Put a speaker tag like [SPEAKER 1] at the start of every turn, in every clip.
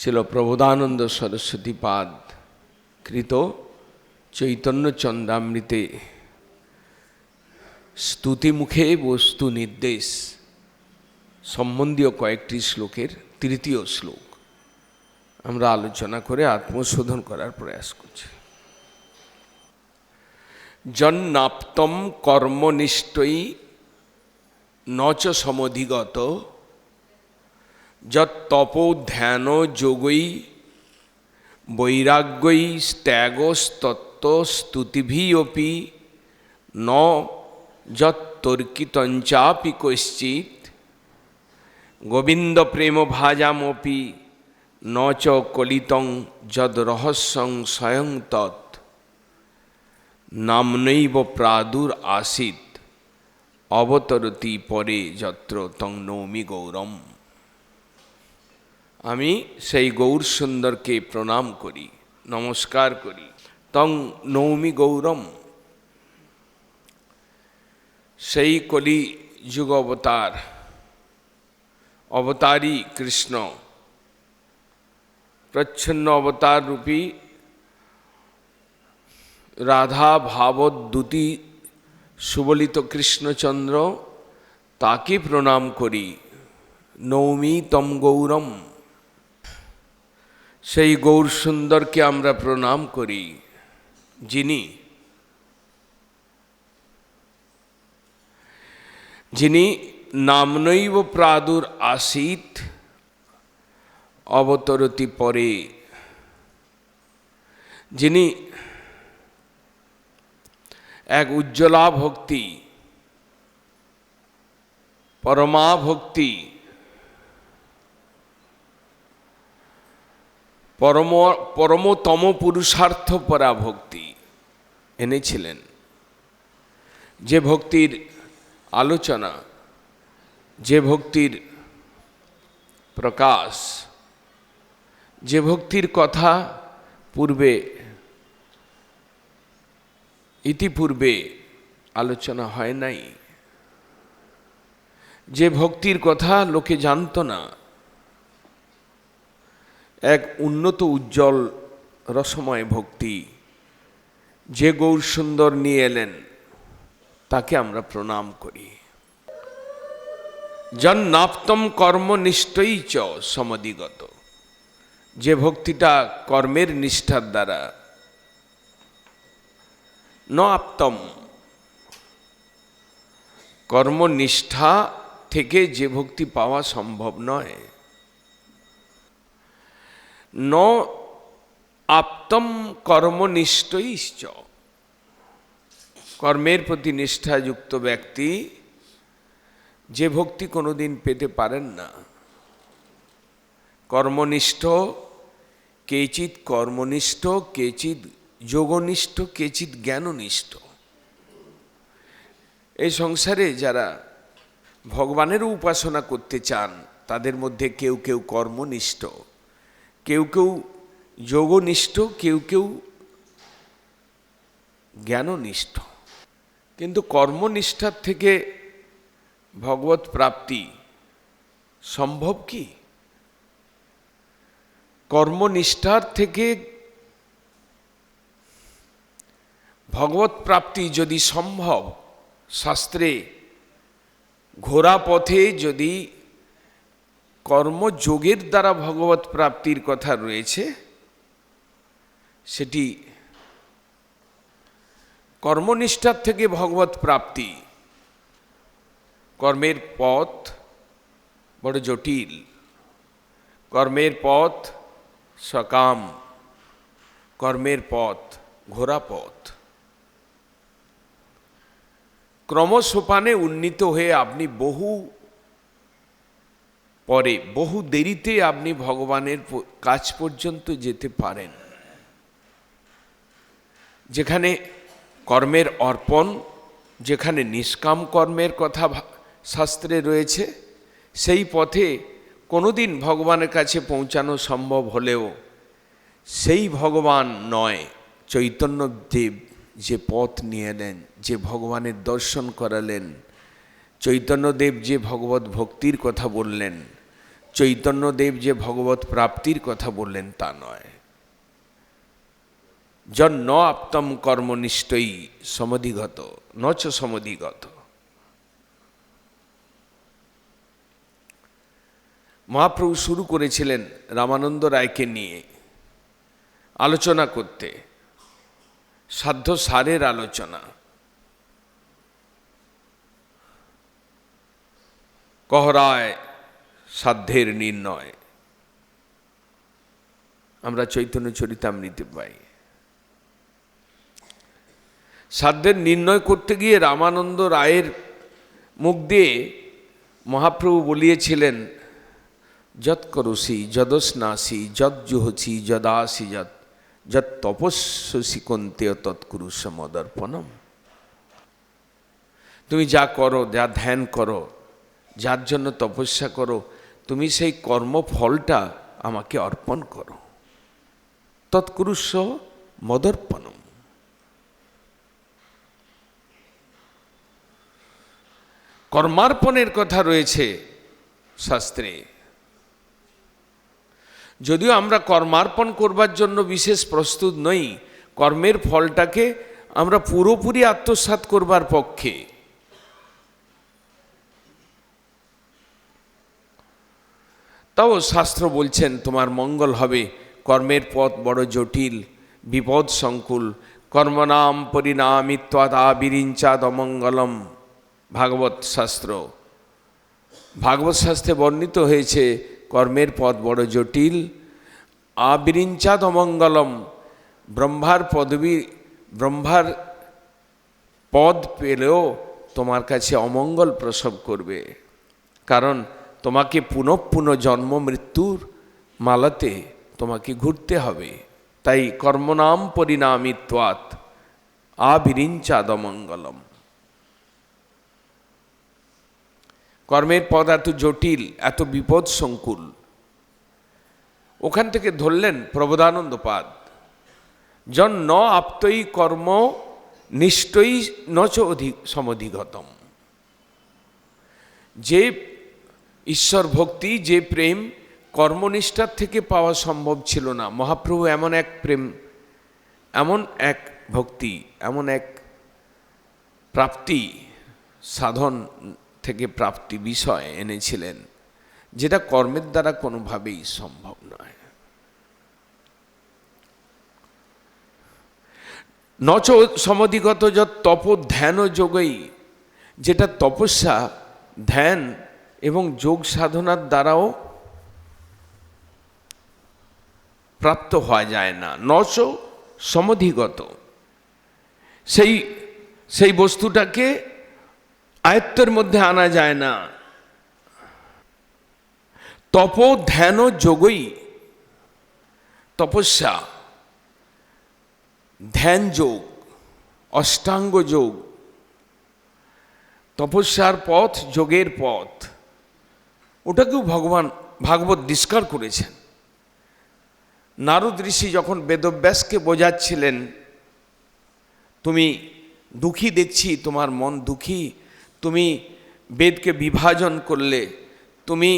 [SPEAKER 1] শিল প্রবোধানন্দ সরস্বতী পাদ কৃত চৈতন্য চন্দ্রামৃতে স্তুতিমুখে বস্তু নির্দেশ সম্বন্ধীয় কয়েকটি শ্লোকের তৃতীয় শ্লোক আমরা আলোচনা করে আত্মশোধন করার প্রয়াস করছি। জন্নাপ্তম কর্মনিষ্ঠই নচ সমধিগত যত্তপো ধ্যান যোগৈ বৈরাগ্যৈ ত্যাগস্তত্ত্ব স্তুতিভিরপি ন যত্তর্কিতঞ্চাপি কশ্চিৎ গোবিন্দ প্রেম ভাজামপি ন চ কলিতং যদ রহস্যং স্বয়ং তৎ নামনৈব প্রাদুর আসিত অবতরতি পরে যত্র তং নৌমি গৌরম। আমি সেই গৌর সুন্দরকে প্রণাম করি, নমস্কার করি। তং নৌমি গৌরম, সেই কলি যুগ অবতারী কৃষ্ণ, প্রচ্ছন্ন অবতার রূপী রাধা ভাবদ্যুতি সুবলিত কৃষ্ণচন্দ্র, তাকে প্রণাম করি। নৌমি তম গৌরম, সেই গৌর সুন্দরকে আমরা প্রণাম করি, যিনি নামনৈব প্রাদুর আসিত অবতরতি পরে, যিনি এক উজ্জ্বলা ভক্তি, পরমা ভক্তি, পরমতম পুরুষার্থ পরা ভক্তি এনেছিলেন। যে ভক্তির আলোচনা, যে ভক্তির প্রকাশ, যে ভক্তির কথা ইতিপূর্বে আলোচনা হয় নাই, যে ভক্তির কথা লোকে জানত না, এক উন্নত উজ্জ্বল রসময় ভক্তি যে গৌর সুন্দর নিয়ে এলেন, তাকে আমরা প্রণাম করি। জন্নাপ্তম কর্মনিষ্ঠই চ সমধিগত, যে ভক্তিটা কর্মের নিষ্ঠার দ্বারা, ন আপ্তম, কর্মনিষ্ঠা থেকে যে ভক্তি পাওয়া সম্ভব নয়। ন আপ্তম কর্মনিষ্ঠই চ, কর্মের প্রতি নিষ্ঠাযুক্ত ব্যক্তি যে ভক্তি কোনোদিন পেতে পারেন না। কর্মনিষ্ঠ, কেচিৎ কর্মনিষ্ঠ, কেচিৎ যোগনিষ্ঠ, কেচিৎ জ্ঞাননিষ্ঠ। এই সংসারে যারা ভগবানেরও উপাসনা করতে চান, তাদের মধ্যে কেউ কেউ কর্মনিষ্ঠ, কেউ কেউ যোগনিষ্ঠ, কেউ কেউ জ্ঞাননিষ্ঠ। কিন্তু কর্মনিষ্ঠার থেকে ভগবত প্রাপ্তি সম্ভব কি? কর্মনিষ্ঠার থেকে ভগবত প্রাপ্তি যদি সম্ভব, শাস্ত্রে ঘোরা পথে যদি কর্মযোগের দ্বারা ভগবত প্রাপ্তির কথা রয়েছে, সেটি কর্মনিষ্ঠার থেকে ভগবত প্রাপ্তি। কর্মের পথ বড় জটিল, কর্মের পথ সকাম, কর্মের পথ ঘোরা পথ। ক্রমসোপানে উন্নীত হয়ে আপনি বহু দেরিতে আপনি ভগবানের কাছ পর্যন্ত যেতে পারেন। যেখানে কর্মের অর্পণ, যেখানে নিষ্কাম কর্মের কথা শাস্ত্রে রয়েছে, সেই পথে কোনোদিন ভগবানের কাছে পৌঁছানো সম্ভব হলেও সেই ভগবান নয়। চৈতন্যদেব যে পথ নিয়ে এলেন, যে ভগবানের দর্শন করালেন, চৈতন্যদেব যে ভগবত ভক্তির কথা বললেন, চৈতন্যদেব যে ভগবত প্রাপ্তির কথা বললেন তা নয়। ন আপ্তম কর্মনিষ্ঠই সমধিগত নচ সমধিগত। মহাপ্রভু শুরু করেছিলেন রামানন্দ রায়কে নিয়ে আলোচনা করতে, সাধ্য সারের আলোচনা। কহরায় সাধ্যের নির্ণয় আমরা চৈতন্য চরিতামৃতে পাই। সাধ্যের নির্ণয় করতে গিয়ে রামানন্দ রায়ের মুখ দিয়ে মহাপ্রভু বলিয়েছিলেন, যৎ করসি যদস্নাসি যৎ জুহসি যদাসি যৎ যৎ তপস্যসি কন্তেয় তৎকুরুষ মদর্পণম। তুমি যা করো, যা ধ্যান করো, যার জন্য তপস্যা করো, তুমি সেই কর্মফলটা আমাকে অর্পণ করো। তৎকুরুষ মদর্পণম। কর্মার্পণের কথা রয়েছে শাস্ত্রে। যদিও আমরা কর্মার্পণ করবার জন্য বিশেষ প্রস্তুত নই, কর্মের ফলটাকে আমরা পুরোপুরি আত্মসাৎ করবার পক্ষে। তাও শাস্ত্র বলছেন তোমার মঙ্গল হবে, কর্মের পথ বড় জটিল বিপদ সংকুল, কর্মনাম পরিণামিত্বাদা বিরিঞ্চাদ অমঙ্গলম। ভাগবত শাস্ত্র, ভাগবত শাস্ত্রে বর্ণিত হয়েছে কর্মের পথ বড় জটিল, আবিরিঞ্চাদ অমঙ্গলম। ব্রহ্মার পদবী, ব্রহ্মার পদ পেলেও তোমার কাছে অমঙ্গল প্রসব করবে, কারণ তোমাকে পুনঃ পুনঃ জন্ম মৃত্যুর মালাতে তোমাকে ঘুরতে হবে। তাই কর্মনাম পরিণামিত্বাৎ আবিরিঞ্চাদ অমঙ্গলম। কর্মের পথ এত জটিল, এত বিপদ সংকুল। ওখান থেকে ধরলেন প্রবোধানন্দপাদ, জন ন আপ্তই কর্ম নিষ্ঠই নচ সমধিগতম। যে ঈশ্বর ভক্তি, যে প্রেম কর্মনিষ্ঠার থেকে পাওয়া সম্ভব ছিল না, মহাপ্রভু এমন এক প্রেম, এমন এক ভক্তি, এমন এক প্রাপ্তি সাধন থেকে প্রাপ্তি বিষয় এনেছিলেন, যেটা কর্মের দ্বারা কোনোভাবেই সম্ভব নয়। নচ সমধিগত যত তপ ধ্যান যোগই, যেটা তপস্যা, ধ্যান এবং যোগ সাধনার দ্বারাও প্রাপ্ত হওয়া যায় না। নচ সমধিগত, সেই বস্তুটাকে আয়ত্তের মধ্যে আনা যায় না। তপ ধ্যান যোগই, তপস্যা, ধ্যান যোগ, অষ্টাঙ্গ যোগ, তপস্যার পথ, যোগের পথ, ওটাকেও ভগবান ভাগবত ডিসকার করেছেন। নারদ ঋষি যখন বেদব্যাসকে বোঝাচ্ছিলেন, তুমি দুঃখী দেখছি, তোমার মন দুঃখী, তুমি বেদকে বিভাজন করলে, তুমি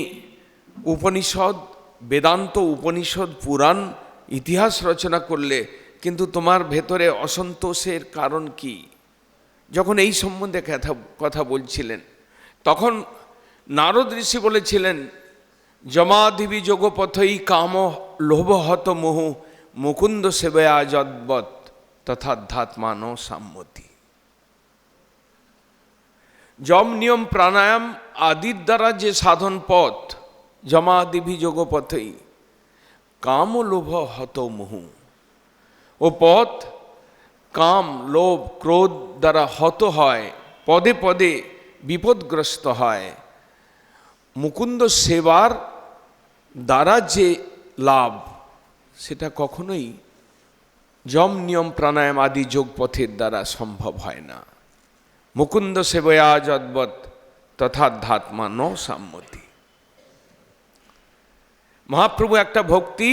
[SPEAKER 1] উপনিষদ, বেদান্ত উপনিষদ পুরাণ ইতিহাস রচনা করলে, কিন্তু তোমার ভেতরে অসন্তোষের কারণ কি? যখন এই সম্বন্ধে কথা বলছিলেন, তখন নারদ ঋষি বলেছিলেন, যমাধিবি যোগপথই কাম লোভ হত মোহ মুকুন্দ সেবয়া যদ্বৎ তথাধ্যাত্মান সাম্মতি। যম নিয়ম প্রাণায়াম আদির দ্বারা যে সাধন পথ, যমাদিভি যোগপথই কাম লোভ হত মোহ, ও পথ কাম লোভ ক্রোধ দ্বারা হত হয়, পদে পদে বিপদগ্রস্ত হয়। মুকুন্দ সেবার দ্বারা যে লাভ, সেটা কখনোই যম নিয়ম প্রাণায়াম আদি যোগপথের দ্বারা সম্ভব হয় না। মুকুন্দ সেবয়া যদ্বৎ তথাধ্যাত্মান সাম্মতি। মহাপ্রভু একটা ভক্তি,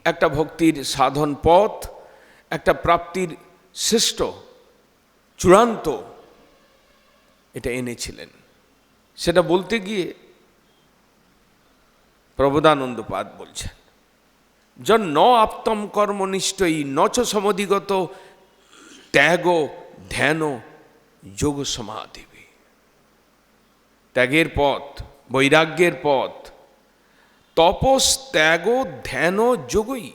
[SPEAKER 1] একটা ভক্তির সাধন পথ, একটা প্রাপ্তির শ্রেষ্ঠ চূড়ান্ত, এটা এনেছিলেন। সেটা বলতে গিয়ে প্রবোধানন্দপাদ বলছেন, ন আপ্তম কর্মনিষ্ঠই নচ সমধিগত ত্যাগ ধ্যান যোগ সমাধি। ত্যাগের পথ, বৈরাগ্যের পথ, তপস ত্যাগ ধ্যান যোগই।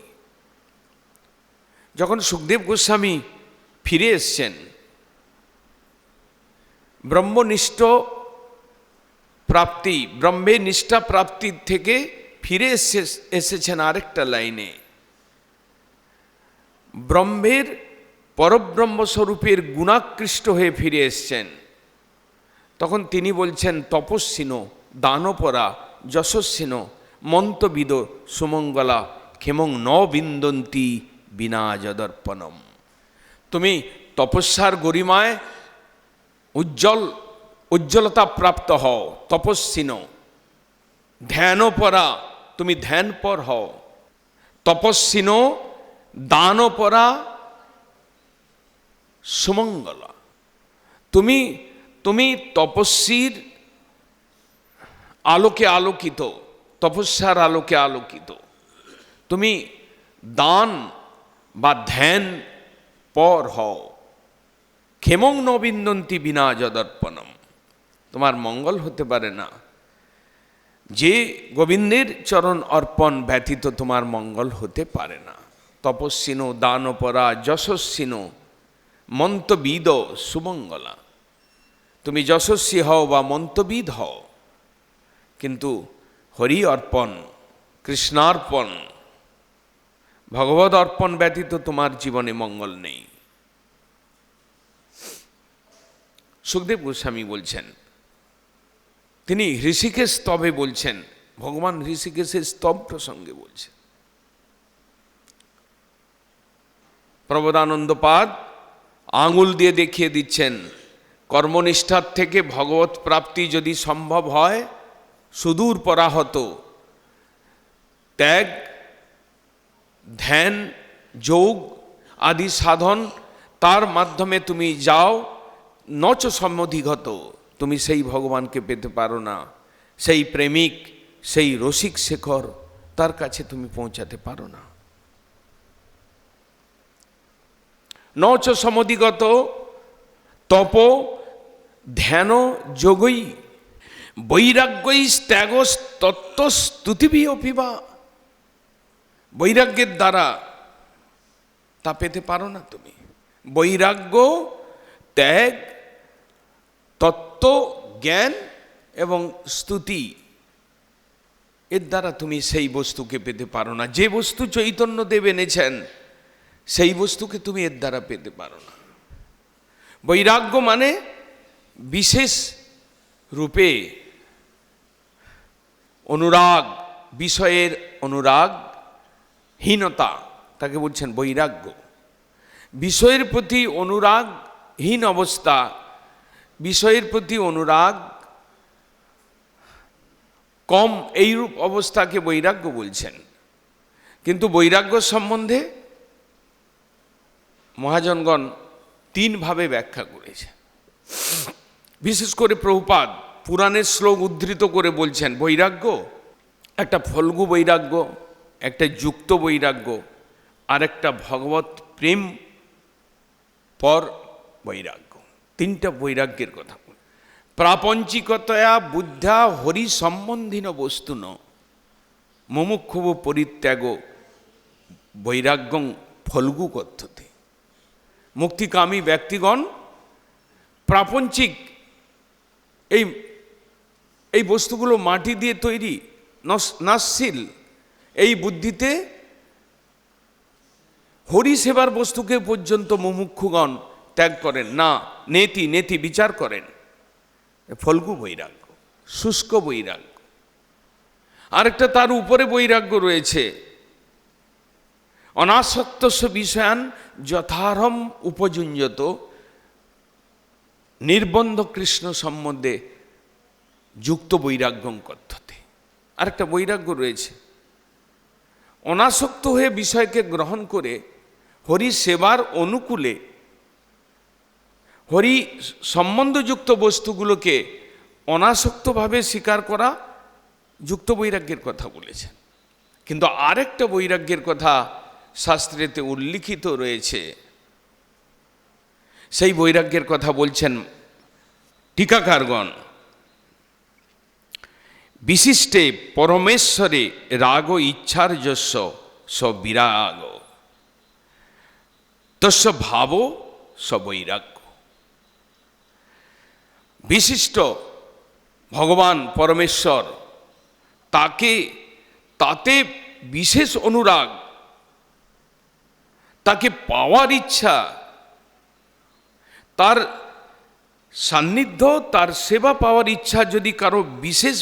[SPEAKER 1] যখন সুখদেব গোস্বামী ফিরে এসছেন, ব্রহ্মনিষ্ঠ প্রাপ্তি, ব্রহ্মে নিষ্ঠা প্রাপ্তির থেকে ফিরে এসেছেন আরেকটা লাইনে, ব্রহ্মের পরব্রহ্মস্বরূপের গুণাকৃষ্ট হয়ে ফিরে এসছেন। তখন তিনি বলছেন, তপস্বিনো দানপরা যশস্বিনো মন্তবিদ সুমঙ্গলা ক্ষেমং ন বিন্দন্তি বিনা যদর্পণম। তুমি তপস্যার গরিমায় উজ্জ্বলতা প্রাপ্ত হও, তপস্বিনো। ধ্যানপরা, তুমি ধ্যানপর হও। তপস্বিনো দানপরা সুমঙ্গলা, তুমি তপস্বীর আলোকে আলোকিত, তপস্যার আলোকে আলোকিত। তুমি দান বা ধ্যান পর হও। ক্ষেমং ন বিন্দন্তি বিনা যদর্পণম। তোমার মঙ্গল হতে পারে না, যে গোবিন্দের চরণ অর্পণ ব্যতীত তোমার মঙ্গল হতে পারে না। তপস্বিনো দানপরা যশস্বিনো মন্তবিদ সুমঙ্গলা। তুমি যশস্বী হও বা মন্তবিদ হও, কিন্তু হরি অর্পণ, কৃষ্ণার্পণ, ভগবদ অর্পণ ব্যতীত তোমার জীবনে মঙ্গল নেই। সুখদেব গোস্বামী বলছেন, তিনি ঋষিকেশ স্তবে বলছেন, ভগবান ঋষিকেশের স্তব প্রসঙ্গে বলছেন। প্রবোধানন্দপাদ আঙুল দিয়ে দেখিয়ে দিচ্ছেন, কর্মনিষ্ঠার থেকে ভগবত প্রাপ্তি যদি সম্ভব হয়, সুদূর পরাহত ত্যাগ ধ্যান যোগ আদি সাধন, তার মাধ্যমে তুমি যাও, নচ সম্মধিগত, তুমি সেই ভগবানকে পেতে পারো না। সেই প্রেমিক, সেই রসিক শেখর, তার কাছে তুমি পৌঁছাতে পারো না। নচ সমধিগত তপ ধ্যান যোগই বৈরাগ্যই ত্যাগ তত্ত্বস্তুতিভি অপিবা। বৈরাগ্যের দ্বারা তা পেতে পারো না তুমি। বৈরাগ্য, ত্যাগ, তত্ত্ব জ্ঞান এবং স্তুতি, এর দ্বারা তুমি সেই বস্তুকে পেতে পারো না। যে বস্তু চৈতন্যদেব এনেছেন, সেই বস্তুকে তুমি এর দ্বারা পেতে পারো না। বৈরাগ্য মানে বিশেষ রূপে অনুরাগ, বিষয়ের অনুরাগহীনতা, তাকে বলছেন বৈরাগ্য। বিষয়ের প্রতি অনুরাগহীন অবস্থা, বিষয়ের প্রতি অনুরাগ কম, এইরূপ অবস্থাকে বৈরাগ্য বলছেন। কিন্তু বৈরাগ্য সম্বন্ধে মহাজনগণ তিনভাবে ব্যাখ্যা করেছে। বিশেষ করে প্রভুপাদ পুরাণের শ্লোক উদ্ধৃত করে বলছেন, বৈরাগ্য একটা ফল্গু বৈরাগ্য, একটা যুক্ত বৈরাগ্য, আর একটা ভগবত প্রেম পর বৈরাগ্য। তিনটা বৈরাগ্যের কথা। প্রাপঞ্চিকতয়া বুদ্ধা হরি সম্বন্ধীন বস্তুন মুমুক্ষুব পরিত্যাগ বৈরাগ্যং ফল্গু কথ্যতে। মুক্তিকামী ব্যক্তিগণ প্রাপঞ্চিক এই বস্তুগুলো মাটি দিয়ে তৈরি, নাশশীল, এই বুদ্ধিতে হরি সেবার বস্তুকে পর্যন্ত মুমুক্ষুগণ ত্যাগ করেন না, নেতি বিচার করেন। ফল্গু বৈরাগ্য, শুষ্ক বৈরাগ্য। আরেকটা তার উপরে বৈরাগ্য রয়েছে, অনাসক্তস্য বিষয়ান যথারম উপযুঞ্জত নির্বন্ধ কৃষ্ণ সম্বন্ধে যুক্ত বৈরাগ্যং কথ্যতে। আরেকটা বৈরাগ্য রয়েছে, অনাসক্ত হয়ে বিষয়কে গ্রহণ করে হরি সেবার অনুকূলে হরি সম্বন্ধযুক্ত বস্তুগুলোকে অনাসক্তভাবে স্বীকার করা যুক্ত বৈরাগ্যের কথা বলেছেন। কিন্তু আরেকটা বৈরাগ্যের কথা শাস্ত্রেতে উল্লিখিত রয়েছে, সেই বৈরাগ্যের কথা বলছেন টিকাকারগণ। বিশিষ্টে পরমেশ্বরে রাগ ইচ্ছার যস্য স বিরাগ তস্য ভাব স বৈরাগ্য। বিশিষ্ট ভগবান পরমেশ্বর, তাতে বিশেষ অনুরাগ, তাকে পাওয়ার ইচ্ছা, তার সান্নিধ্য, তার সেবা পাওয়ার ইচ্ছা যদি কারো বিশেষ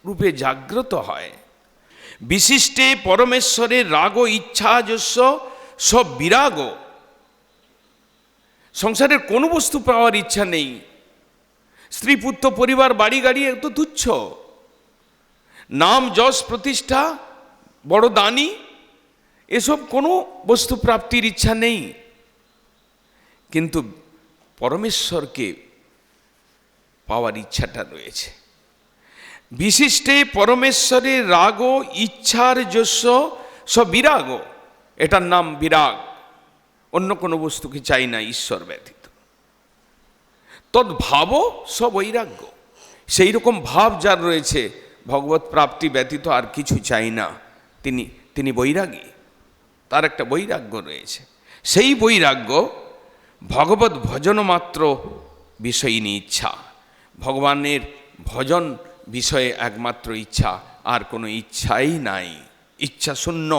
[SPEAKER 1] রূপে জাগ্রত হয়, বিশিষ্টে পরমেশ্বরের রাগ ইচ্ছা যস্য সব বিরাগ। সংসারের কোনো বস্তু পাওয়ার ইচ্ছা নেই, স্ত্রী পুত্র পরিবার বাড়ি গাড়ি এত তুচ্ছ, নাম যশ প্রতিষ্ঠা বড় দানি, এসব কোনো বস্তু প্রাপ্তির ইচ্ছা নেই। কিন্তু পরমেশ্বরকে পাওয়ার ইচ্ছাটা রয়েছে। বিশিষ্টে পরমেশ্বরের রাগ ইচ্ছার যস্য সব বিরাগ, এটার নাম বিরাগ। অন্য কোনো বস্তুকে চাই না ঈশ্বর ব্যতীত। তদ্ভাব সব বৈরাগ্য, সেই রকম ভাব যার রয়েছে, ভগবত প্রাপ্তি ব্যতীত আর কিছু চাই না, তিনি বৈরাগী, তার একটা বৈরাগ্য রয়েছে। সেই বৈরাগ্য ভগবত ভজন মাত্র বিষয়িনী ইচ্ছা, ভগবানের ভজন বিষয়ে একমাত্র ইচ্ছা, আর কোনো ইচ্ছাই নাই। ইচ্ছা শূন্য,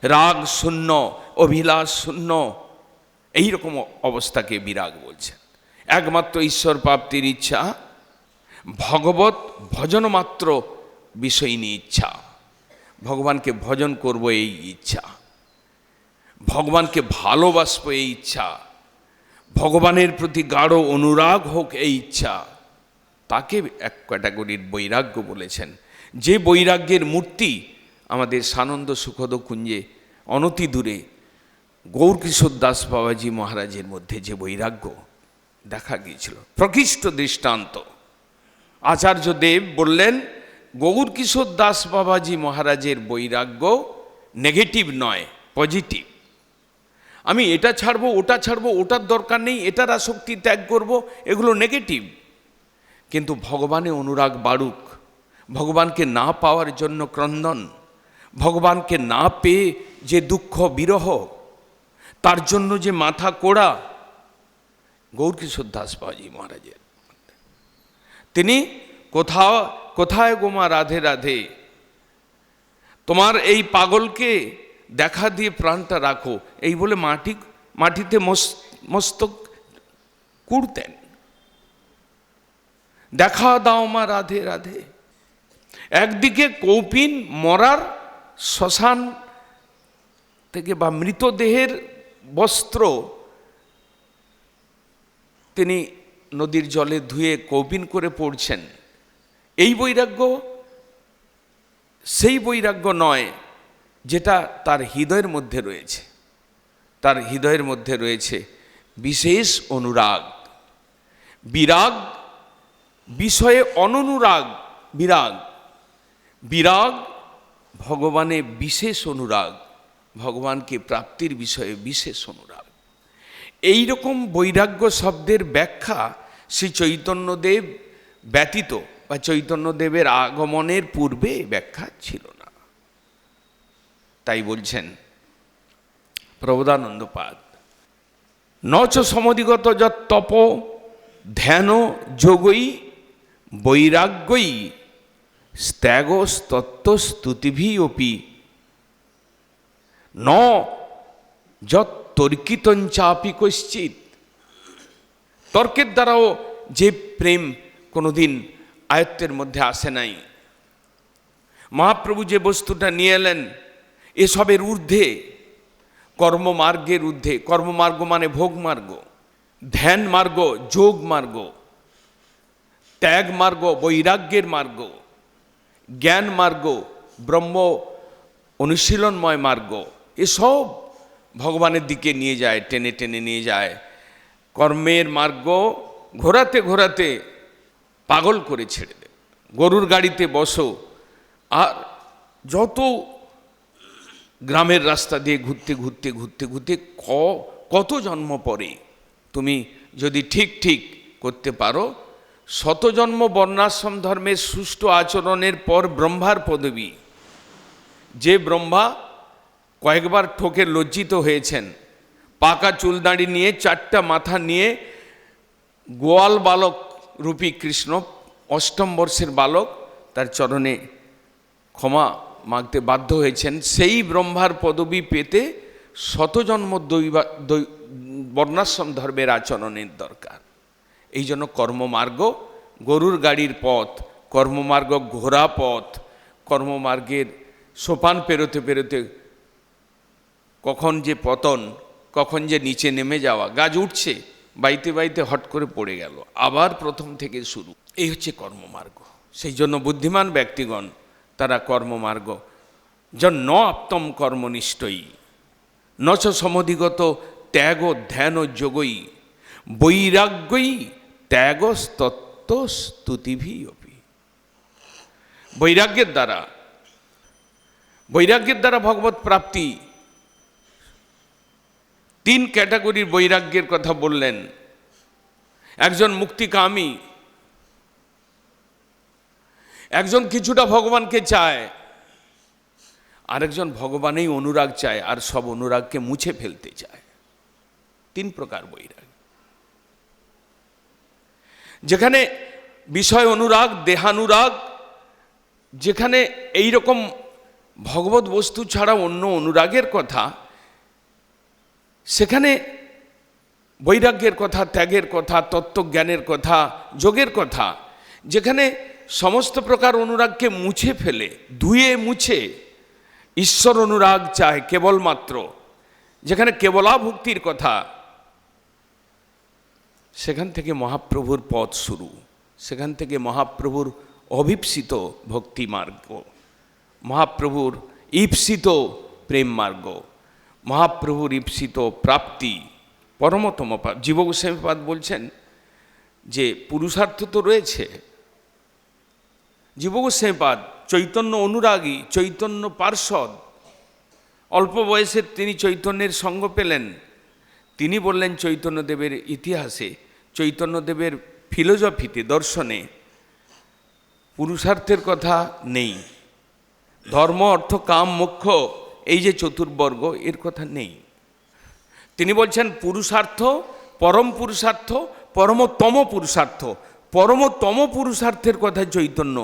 [SPEAKER 1] রাগ শূন্য, অভিলাষ শূন্য, এইরকম অবস্থাকে বিরাগ বলছেন। একমাত্র ঈশ্বর প্রাপ্তির ইচ্ছা, ভগবত ভজন মাত্র বিষয়িনী ইচ্ছা, ভগবানকে ভজন করব এই ইচ্ছা, ভগবানকে ভালোবাসবো এই ইচ্ছা, ভগবানের প্রতি গাঢ় অনুরাগ হোক এই ইচ্ছা, তাকে এক ক্যাটাগরির বৈরাগ্য বলেছেন। যে বৈরাগ্যের মূর্তি আমাদের সানন্দ সুখদ কুঞ্জে অনতি দূরে গৌরকিশোর দাস বাবাজি মহারাজের মধ্যে যে বৈরাগ্য দেখা গিয়েছিল, প্রকৃষ্ট দৃষ্টান্ত। আচার্য দেব বললেন গৌরকিশোর দাস বাবাজি মহারাজের বৈরাগ্য নেগেটিভ নয়, পজিটিভ। আমি এটা ছাড়বো, ওটা ছাড়বো, ওটার দরকার নেই, এটার আসক্তি ত্যাগ করব, এগুলো নেগেটিভ। কিন্তু ভগবানে অনুরাগ বাড়ুক, ভগবানকে না পাওয়ার জন্য ক্রন্দন, ভগবানকে না পেয়ে যে দুঃখ বিরহ, তার জন্য যে মাথা কোড়া, গৌরকিশোর দাস বাবাজি মহারাজের। তিনি কোথায় গোমা রাধে রাধে, তোমার এই পাগলকে দেখা দিয়ে প্রাণটা রাখো, এই বলে মাটিতে মস্তক কুড়তেন। দেখা দাও মা রাধে রাধে। একদিকে কৌপিন মরার শ্মশান থেকে বা মৃতদেহের বস্ত্র তিনি নদীর জলে ধুয়ে কৌপিন করে পড়ছেন। এই বৈরাগ্য সেই বৈরাগ্য নয় যেটা তার হৃদয়ের মধ্যে রয়েছে। তার হৃদয়ের মধ্যে রয়েছে বিশেষ অনুরাগ, বিরাগ, বিষয়ে অনুরাগ, বিরাগ, বিরাগ ভগবানে বিশেষ অনুরাগ, ভগবানকে প্রাপ্তির বিষয়ে বিশেষ অনুরাগ। এই রকম বৈরাগ্য শব্দের ব্যাখ্যা শ্রী চৈতন্যদেব ব্যতীত বা চৈতন্যদেবের আগমনের পূর্বে ব্যাখ্যা ছিল না। তাই বলছেন প্রবোধানন্দপাদ, নচ সমধিগত যত তপ ধ্যান যোগই বৈরাগ্যই ত্যাগস্তত্ত্বস্তুতিভি অপি ন যত তর্কিতঞ্চাপি কশ্চিৎ। তর্কের দ্বারাও যে প্রেম কোনোদিন আয়ত্তের মধ্যে আসে নাই। মহাপ্রভু যে বস্তুটা নিয়ে এলেন এসবের ঊর্ধ্বে, কর্মমার্গের ঊর্ধ্বে। কর্মমার্গ মানে ভোগ মার্গ, ধ্যান মার্গ যোগ মার্গ, ত্যাগ মার্গ বৈরাগ্যের মার্গ, জ্ঞান মার্গ ব্রহ্ম অনুশীলনময় মার্গ, এসব ভগবানের দিকে নিয়ে যায়, টেনে টেনে নিয়ে যায়। কর্মের মার্গ ঘোরাতে ঘোরাতে পাগল করে ছেড়ে দেবে। গরুর গাড়িতে বসো আর যত গ্রামের রাস্তা দিয়ে ঘুরতে ঘুরতে ঘুরতে ঘুরতে কত জন্ম পরে তুমি যদি ঠিক ঠিক করতে পারো, শতজন্ম বর্ণাশ্রম ধর্মের সুষ্ঠু আচরণের পর ব্রহ্মার পদবী, যে ব্রহ্মা কয়েকবার ঠকে লজ্জিত হয়েছেন, পাকা চুলদাড়ি নিয়ে 4টা মাথা নিয়ে গোয়াল বালক রূপী কৃষ্ণ 8ম বর্ষের বালক তার চরণে ক্ষমা মাগতে বাধ্য হয়েছেন, সেই ব্রহ্মার পদবী পেতে শতজন্ম বর্ণাশ্রম ধর্মের আচরণের দরকার। এই জন্য কর্মমার্গ গরুর গাড়ির পথ, কর্মমার্গ ঘোড়া পথ, কর্মমার্গের সোপান পেরোতে পেরোতে কখন যে পতন, কখন যে নিচে নেমে যাওয়া, গাছ উঠছে বাইতে বাইতে হট করে পড়ে গেল, আবার প্রথম থেকে শুরু, এই হচ্ছে কর্মমার্গ। সেই জন্য বুদ্ধিমান ব্যক্তিগণ তারা কর্মমার্গ ন আপ্তম কর্মনিষ্ঠই নচ সমধিগত ত্যাগ ধ্যান যোগই বৈরাগ্যই ত্যাগস্তত্ত্ব স্তুতিভি অপি। বৈরাগ্যের দ্বারা ভগবত প্রাপ্তি। 3 ক্যাটাগরির বৈরাগ্যের কথা বললেন। একজন মুক্তিকামী, একজন কিছুটা ভগবানকে চায়, আরেকজন ভগবানেই অনুরাগ চায় আর সব অনুরাগকে মুছে ফেলতে চায়। 3 প্রকার বৈরাগ। যেখানে বিষয় অনুরাগ, দেহানুরাগ, যেখানে এই রকম ভগবত বস্তু ছাড়া অন্য অনুরাগের কথা, সেখানে বৈরাগ্যের কথা, ত্যাগের কথা, তত্ত্বজ্ঞানের কথা, যোগের কথা। যেখানে সমস্ত প্রকার অনুরাগকে মুছে ফেলে, ধুয়ে মুছে ঈশ্বর অনুরাগ চায় কেবলমাত্র, যেখানে কেবলাভক্তির কথা, সেখান থেকে মহাপ্রভুর পথ শুরু, সেখান থেকে মহাপ্রভুর অভীপ্সিত ভক্তি মার্গ, মহাপ্রভুর ঈপ্সিত প্রেম মার্গ, মহাপ্রভুর ঈপ্সিত প্রাপ্তি, পরমতম জীব গোস্বামীপাদ বলছেন যে পুরুষার্থ তো রয়েছে। জীব গোস্বামীপাদ চৈতন্য অনুরাগী, চৈতন্য পার্ষদ, অল্প বয়সে তিনি চৈতন্যের সঙ্গ পেলেন। তিনি বললেন চৈতন্যদেবের ইতিহাসে, চৈতন্যদেবের ফিলোজফিতে, দর্শনে পুরুষার্থের কথা নেই। ধর্ম, অর্থ, কাম, মোক্ষ, এই যে চতুর্বর্গ, এর কথা নেই। তিনি বলছেন পুরুষার্থ, পরম পুরুষার্থ, পরমতম পুরুষার্থ। পরমতম পুরুষার্থের কথা চৈতন্য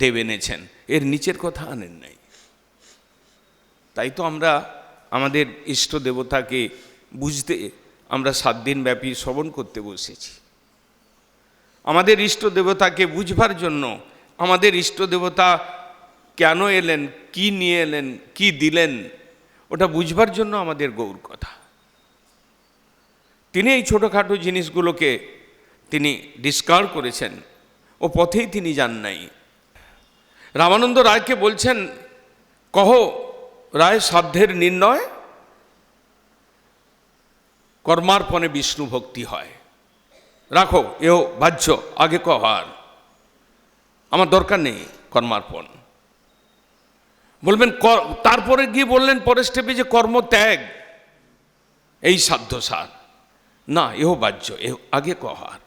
[SPEAKER 1] দেব এনেছেন, এর নিচের কথা আনেন নাই। তাই তো আমরা আমাদের ইষ্ট দেবতাকে বুঝতে আমরা 7 দিন ব্যাপী শ্রবণ করতে বসেছি। আমাদের ইষ্ট দেবতাকে বুঝবার জন্য, আমাদের ইষ্ট দেবতা কেন এলেন, কি নিয়ে এলেন, কি দিলেন, ওটা বুঝবার জন্য আমাদের গৌর কথা। তিনি এই ছোটোখাটো জিনিসগুলোকে তিনি ডিসকার্ড করেছেন, ও পথেই তিনি যান নাই। রামানন্দ রায়কে বলছেন, কহ রায় সাধ্যের নির্ণয়, কর্মার্পণে বিষ্ণু ভক্তি হয়। রাখো এও বাহ্য, আগে কহ, আর আমার দরকার নেই কর্মার্পণ। বলবেন, তারপরে গিয়ে বললেন পরের স্টেপে যে কর্মত্যাগ, এই সাধ্য সার না, এও বাহ্য, এও আগে কহ, আর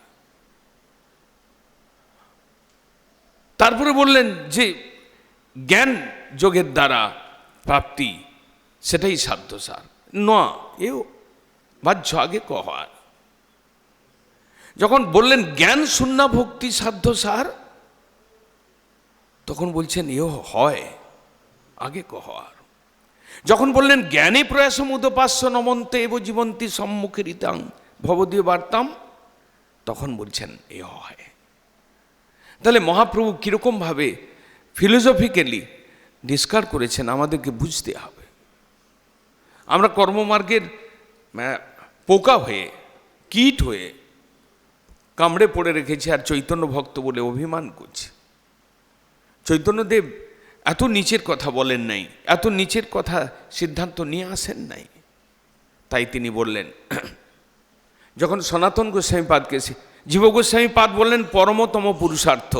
[SPEAKER 1] তারপরে বললেন যে জ্ঞান যোগের দ্বারা প্রাপ্তি, সেটাই সাধ্য সার না, এও বাহ্য, আগে কহ, আর যখন বললেন জ্ঞান শূন্য ভক্তি সাধ্য সার, তখন বলছেন এও হয়, আগে কহ, আর যখন বললেন জ্ঞানে প্রয়াসম উদপাস্য নমন্তে এব জীবন্তী সম্মুখেরিতাং ভবদীয় বার্তাম, তখন বলছেন এ হয়। তাহলে মহাপ্রভু কীরকমভাবে ফিলোসফিক্যালি ডিসকার্ড করেছেন আমাদেরকে বুঝতে হবে। আমরা কর্মমার্গের পোকা হয়ে, কীট হয়ে কামড়ে পড়ে রেখেছি, আর চৈতন্য ভক্ত বলে অভিমান করছি। চৈতন্যদেব এত নিচের কথা বলেন নাই, এত নিচের কথা সিদ্ধান্ত নিয়ে আসেন নাই। তাই তিনি বললেন, যখন সনাতন গোস্বামীপাদকে জীব গোস্বামী পাদ বললেন পরমতম পুরুষার্থ,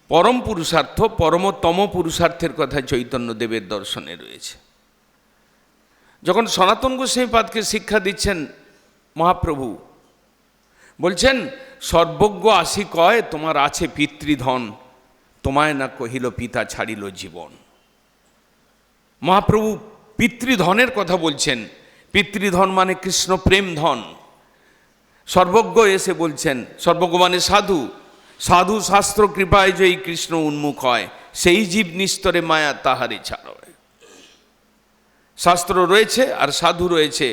[SPEAKER 1] পরম পুরুষার্থ, পরমতম পুরুষার্থের কথা চৈতন্যদেবের দর্শনে রয়েছে। যখন সনাতন গোস্বামী পাদকে শিক্ষা দিচ্ছেন মহাপ্রভু, বলছেন সর্বজ্ঞ আসি কয় তোমার আছে পিতৃধন, তোমায় না কহিল পিতা ছাড়িল জীবন। মহাপ্রভু পিতৃধনের কথা বলছেন। পিতৃধন মানে কৃষ্ণ প্রেম ধন। সর্বজ্ঞ এসে বলছেন, সর্বজ্ঞ মানে সাধু, সাধু শাস্ত্র কৃপায় জয়ী কৃষ্ণ উন্মুখ হয়, সেই জীব নিস্তরে মায়া তাহারে ছাড়য়। শাস্ত্র রয়েছে আর সাধু রয়েছে।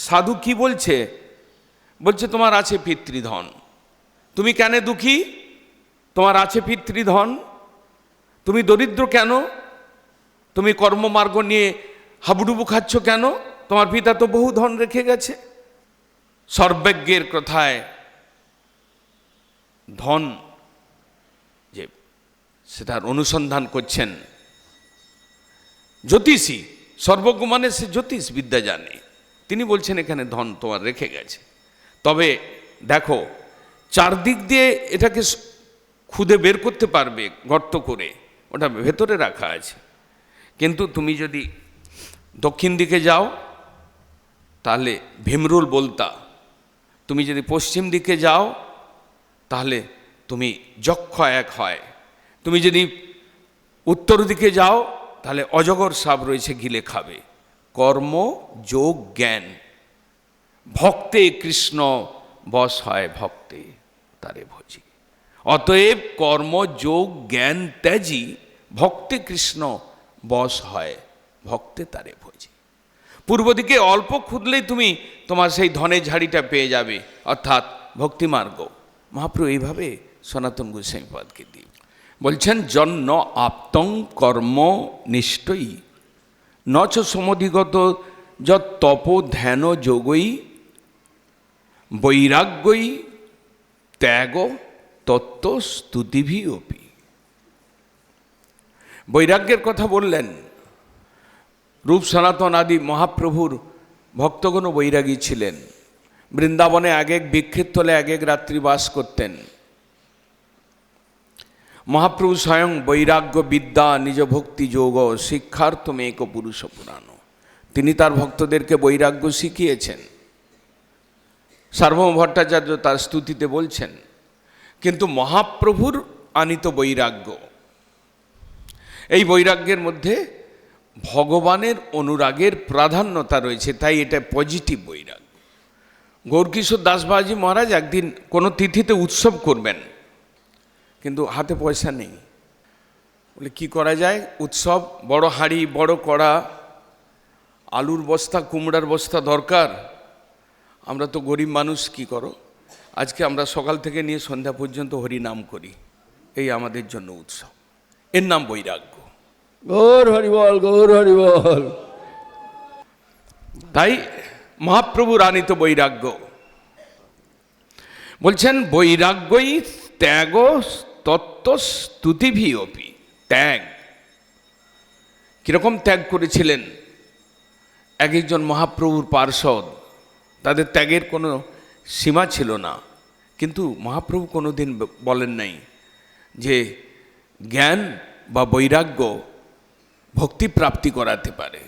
[SPEAKER 1] সাধু কি বলছে? বলছে তোমার আছে পিতৃধন, তুমি কেন দুঃখী? তোমার আছে পিতৃধন, তুমি দরিদ্র কেন? তুমি কর্মমার্গ নিয়ে হাবুডুবু খাচ্ছ কেন? তোমার পিতা তো বহু ধন রেখে গেছে। সর্বজ্ঞের কথায় ধন যে সেটার অনুসন্ধান করছেন জ্যোতিষী, সর্বজ্ঞ মানে সে জ্যোতিষ বিদ্যা জানে, তিনি বলছেন এখানে ধন তোমার রেখে গেছে। তবে দেখো চারদিক দিয়ে এটাকে খুদে বের করতে পারবে গর্ত করে, ওটা ভেতরে রাখা আছে। কিন্তু তুমি যদি দক্ষিণ দিকে যাও তাহলে ভীমরুল বলতা, তুমি যদি পশ্চিম দিকে যাও তাহলে তুমি যক্ষ এক হয়, তুমি যদি উত্তর দিকে যাও তাহলে অজগর সাপ রয়েছে গিলে খাবে। কর্ম যোগ জ্ঞান, ভক্তে কৃষ্ণ বশ হয় ভক্তে তারে ভজি। অতএব কর্ম যোগ জ্ঞান ত্যাজি, ভক্তে কৃষ্ণ বশ হয় ভক্তে তারে ভজি। পূর্ব দিকে অল্প খুঁজলেই তুমি তোমার সেই ধনের ঝাড়িটা পেয়ে যাবে, অর্থাৎ ভক্তিমার্গ। মহাপ্রভু এইভাবে সনাতন গোস্বামী পাদকে দিয়ে বলছেন জন্য আপ্তং কর্ম নিষ্ঠই নচ সমধিগত যত তপ ধ্যান যোগই বৈরাগ্যই ত্যাগ তত্ত্ব স্তুতিভি অপি। বৈরাগ্যের কথা বললেন। রূপ সনাতন আদি মহাপ্রভুর ভক্তগণও বৈরাগী ছিলেন। বৃন্দাবনে এক এক বৃক্ষের তলে এক এক রাত্রি বাস করতেন। মহাপ্রভু স্বয়ং বৈরাগ্য বিদ্যা নিজ ভক্তি যোগ শিক্ষার্থমেক পুরুষ পুরাণ, তিনি তার ভক্তদেরকে বৈরাগ্য শিখিয়েছেন। সার্বভৌম ভট্টাচার্য তার স্তুতিতে বলছেন। কিন্তু মহাপ্রভুর আনিত বৈরাগ্য, এই বৈরাগ্যের মধ্যে ভগবানের অনুরাগের প্রাধান্যতা রয়েছে, তাই এটা পজিটিভ বৈরাগ্য। গৌরকিশোর দাসবাবাজি মহারাজ একদিন কোনো তিথিতে উৎসব করবেন, কিন্তু হাতে পয়সা নেই। বলে কি করা যায়? উৎসব, বড় হাঁড়ি, বড় কড়া, আলুর বস্তা, কুমড়ার বস্তা দরকার। আমরা তো গরিব মানুষ, কি করো, আজকে আমরা সকাল থেকে নিয়ে সন্ধ্যা পর্যন্ত হরি নাম করি, এই আমাদের জন্য উৎসব। এর নাম বৈরাগ্য।
[SPEAKER 2] গৌর হরিবল, গৌর হরিবল।
[SPEAKER 1] তাই মহাপ্রভুর আনিত বৈরাগ্য বলছেন বৈরাগ্যই ত্যাগ তত্ত্ব স্তুতিভি অপি। ত্যাগ কিরকম ত্যাগ করেছিলেন এক একজন মহাপ্রভুর পার্ষদ, তাদের ত্যাগের কোনো সীমা ছিল না। কিন্তু মহাপ্রভু কোনোদিন বলেন নাই যে জ্ঞান বা বৈরাগ্য ভক্তি প্রাপ্তি করাতে পারে।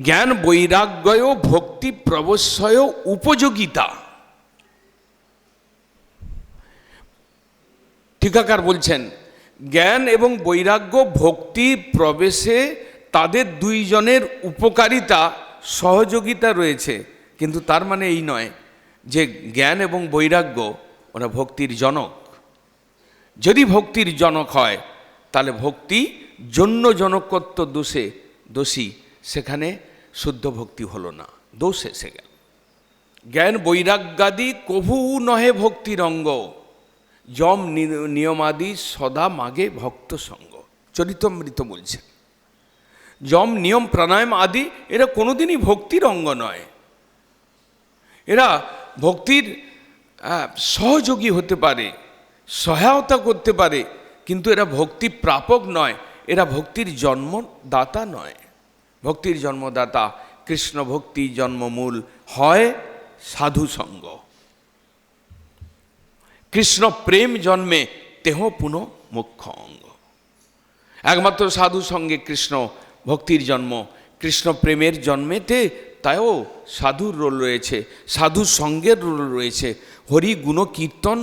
[SPEAKER 1] জ্ঞান বৈরাগ্যয় ভক্তি প্রবশ্যয় উপযোগিতা। টিকাকার বলছেন জ্ঞান এবং বৈরাগ্য ভক্তি প্রবেশে তাদের দুইজনের উপকারিতা সহযোগিতা রয়েছে, কিন্তু তার মানে এই নয় যে জ্ঞান এবং বৈরাগ্য ওরা ভক্তির জনক। যদি ভক্তির জনক হয় তাহলে ভক্তি জন্য জনকত্ব দোষী, সেখানে শুদ্ধ ভক্তি হলো না, দোষ এসে গেল। জ্ঞান বৈরাগ্যাদি কভু নহে ভক্তির অঙ্গ, যম নিয়মাদি সদা মাগে ভক্ত সঙ্গ। চরিতামৃত বলছেন যম নিয়ম প্রাণায়াম আদি এরা কোনোদিনই ভক্তির অঙ্গ নয়। এরা ভক্তির সহযোগী হতে পারে, সহায়তা করতে পারে, কিন্তু এরা ভক্তি প্রাপক নয়, এরা ভক্তির জন্মদাতা নয়। ভক্তির জন্মদাতা কৃষ্ণ ভক্তি জন্মমূল হয় সাধু সঙ্গ। কৃষ্ণ প্রেম জন্মে তেহ পুনঃ মুখ্য অঙ্গ। একমাত্র সাধু সঙ্গে কৃষ্ণ ভক্তির জন্ম, কৃষ্ণ প্রেমের জন্মেতে তাও সাধুর রোল রয়েছে, সাধু সঙ্গের রোল রয়েছে, হরি গুণ কীর্তন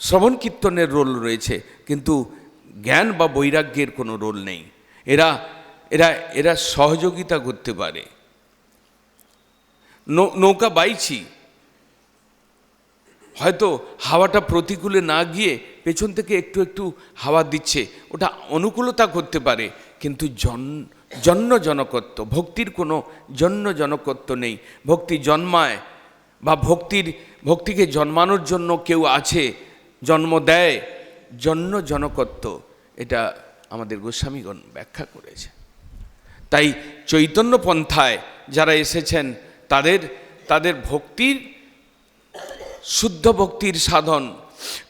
[SPEAKER 1] শ্রবণ কীর্তনের রোল রয়েছে, কিন্তু জ্ঞান বা বৈরাগ্যের কোনো রোল নেই। এরা এরা এরা সহযোগিতা করতে পারে। নৌকা বাইছি, হয়তো হাওয়াটা প্রতিকূলে না গিয়ে পেছন থেকে একটু একটু হাওয়া দিচ্ছে, ওটা অনুকূলতা করতে পারে, কিন্তু জন্যজনকত্ব, ভক্তির কোনো জন্যজনকত্ব নেই। ভক্তি জন্মায় বা ভক্তিকে জন্মানোর জন্য কেউ আছে, জন্ম দেয়, জন্যজনকত্ব, এটা আমাদের গোস্বামীগণ ব্যাখ্যা করেছে। তাই চৈতন্য পন্থায় যারা এসেছেন তাদের ভক্তির শুদ্ধ ভক্তির সাধন,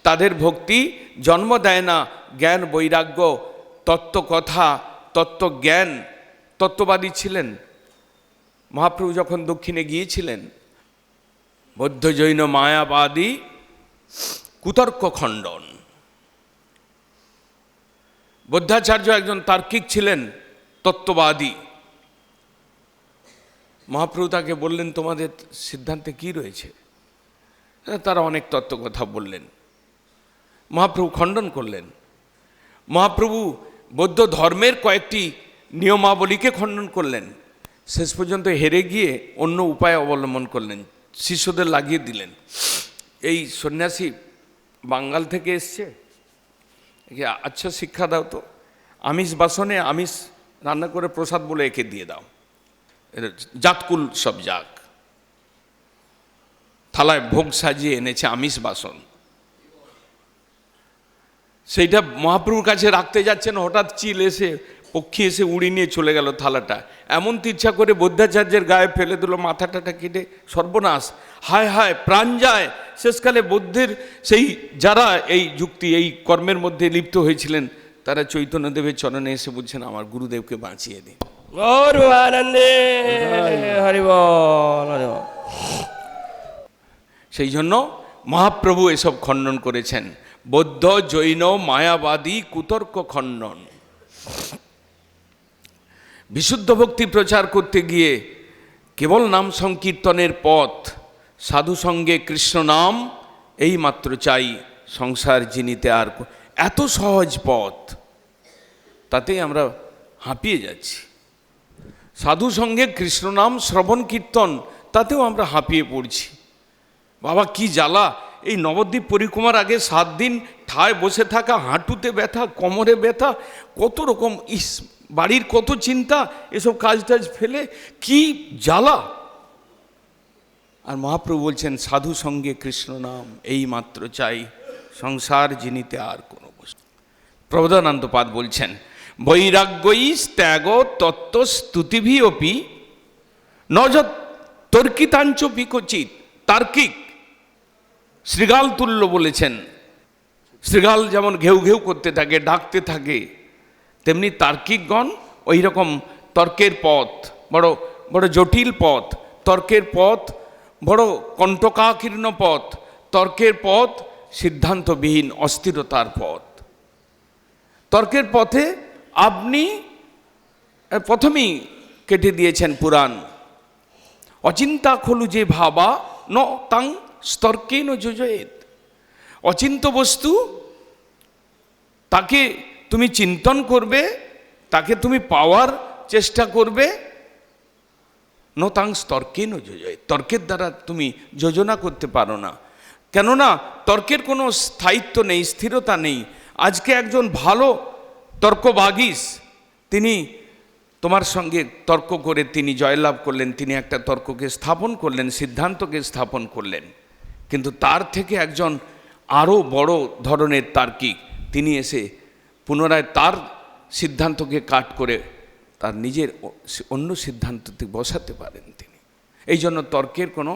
[SPEAKER 1] তাদের ভক্তি জন্ম দেয় না জ্ঞান বৈরাগ্য, তত্ত্বকথা, তত্ত্বজ্ঞান। তত্ত্ববাদী ছিলেন মহাপ্রভু যখন দক্ষিণে গিয়েছিলেন। বৌদ্ধ জৈন মায়াবাদী কুতর্ক খণ্ডন। বৌদ্ধাচার্য একজন তার্কিক ছিলেন, তত্ত্ববাদী। মহাপ্রভু তাকে বললেন, তোমাদের সিদ্ধান্তে কি রয়েছে? তারা অনেক তত্ত্ব কথা বললেন, মহাপ্রভু খণ্ডন করলেন। মহাপ্রভু বৌদ্ধ ধর্মের কয়েকটি নিয়মাবলীকে খণ্ডন করলেন, শেষ পর্যন্ত হেরে গিয়ে অন্য উপায় অবলম্বন করলেন, শিষ্যদের লাগিয়ে দিলেন। এই সন্ন্যাসী বাঙ্গাল থেকে এসছে, আচ্ছা শিক্ষা দাও তো, আমিষ বাসনে আমিষ রান্না করে প্রসাদ বলে একে দিয়ে দাও, জাতকুল সব যাক। থালায় ভোগ সাজিয়ে এনেছে আমিষ বাসন, সেইটা মহাপ্রভুর কাছে রাখতে যাচ্ছেন, হঠাৎ চিল এসে পক্ষী এসে উড়িয়ে নিয়ে চলে গেল থালাটা। এমন তিচ্ছা করে বৌদ্ধাচার্যের গায়ে ফেলে দিল, মাথাটা কেটে সর্বনাশ। হায় হায়, প্রাণ যায়। শেষকালে বৌদ্ধের সেই যারা এই যুক্তি এই কর্মের মধ্যে লিপ্ত হয়েছিলেন, তারা চৈতন্যদেবের চরণে এসে বলছেন, আমার গুরুদেবকে বাঁচিয়ে দিন।
[SPEAKER 2] গৌর আনন্দে হরি বল, হরি বল।
[SPEAKER 1] সেই জন্য মহাপ্রভু এসব খণ্ডন করেছেন, বৌদ্ধ জৈন মায়াবাদী কুতর্ক খণ্ডন। বিশুদ্ধ ভক্তি প্রচার করতে গিয়ে কেবল নাম সংকীর্তনের পথ, সাধু সঙ্গে কৃষ্ণ নাম এই মাত্র চাই, সংসার জিনিতে আর এত সহজ পথ, তাতেই আমরা হাঁপিয়ে যাচ্ছি। সাধু সঙ্গে কৃষ্ণ নাম শ্রবণ কীর্তন, তাতেও আমরা হাঁপিয়ে পড়ছি। বাবা কি জ্বালা! এই নবদ্বীপ পরিক্রমার আগে 7 দিন ঠায় বসে থাকা, হাঁটুতে ব্যথা, কোমরে ব্যথা, কত রকম বাড়ির কত চিন্তা, এসব কাজ টাজ ফেলে কি জ্বালা। আর মহাপ্রভু বলছেন, সাধু সঙ্গে কৃষ্ণ নাম এই মাত্র চাই, সংসার জিনিতে আর কোনো বস্তু। প্রবোধানন্দ পাদ বলছেন, বৈরাগ্যই ত্যাগ তত্ত্ব স্তুতিভি অপি নজত তর্কিতাঞ্চ বিকচিত। তার্কিক শৃগাল তুল্য বলেছেন। শৃগাল যেমন ঘেউ ঘেউ করতে থাকে, ডাকতে থাকে, তেমনি তার্কিকগণ ওই রকম তর্কের পথ, বড় বড় জটিল পথ, তর্কের পথ বড় কণ্টকাকীর্ণ পথ, তর্কের পথ সিদ্ধান্তবিহীন অস্থিরতার পথ। তর্কের পথে আপনি প্রথমেই কেটে দিয়েছেন পুরাণ, অচিন্তা খলু যে ভাবা ন তাং স্তর্কে ন যোজয়েত। অচিন্ত বস্তু, তাকে তুমি চিন্তন করবে, তাকে তুমি পাওয়ার চেষ্টা করবে, ন তাং স্তর্কে ন যোজয়েত। তর্কের দ্বারা তুমি যোজনা করতে পারো না, কেননা তর্কের কোনো স্থায়িত্ব নেই, স্থিরতা নেই। আজকে একজন ভালো তর্কবাগীশ, তিনি তোমার সঙ্গে তর্ক করে তিনি জয়লাভ করলেন, তিনি একটা তর্ককে স্থাপন করলেন, সিদ্ধান্তকে স্থাপন করলেন, কিন্তু তার থেকে একজন আরও বড় ধরনের তার্কিক, তিনি এসে পুনরায় তার সিদ্ধান্তকে কাট করে তার নিজের অন্য সিদ্ধান্ততে বসাতে পারেন তিনি। এই জন্য তর্কের কোনো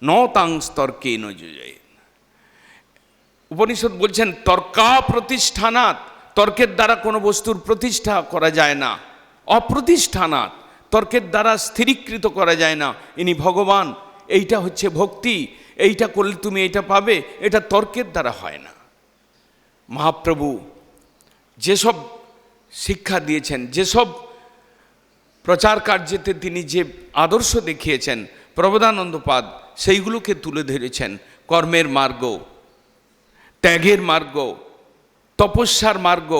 [SPEAKER 1] ন তাংস তর্কে ন যোজয়। উপনিষদ বলছেন, তর্কা প্রতিষ্ঠানাৎ, তর্কের দ্বারা কোনো বস্তুর প্রতিষ্ঠা করা যায় না। অপ্রতিষ্ঠানাৎ, তর্কের দ্বারা স্থিরীকৃত করা যায় না, ইনি ভগবান। এইটা হচ্ছে ভক্তি, এইটা করলে তুমি এইটা পাবে, এটা তর্কের দ্বারা হয় না। মহাপ্রভু যেসব শিক্ষা দিয়েছেন, যেসব প্রচার কার্যেতে তিনি যে আদর্শ দেখিয়েছেন, প্রবোধানন্দপাদ সেইগুলোকে তুলে ধরেছেন। কর্মের মার্গ, ত্যাগের মার্গ, তপস্যার মার্গ,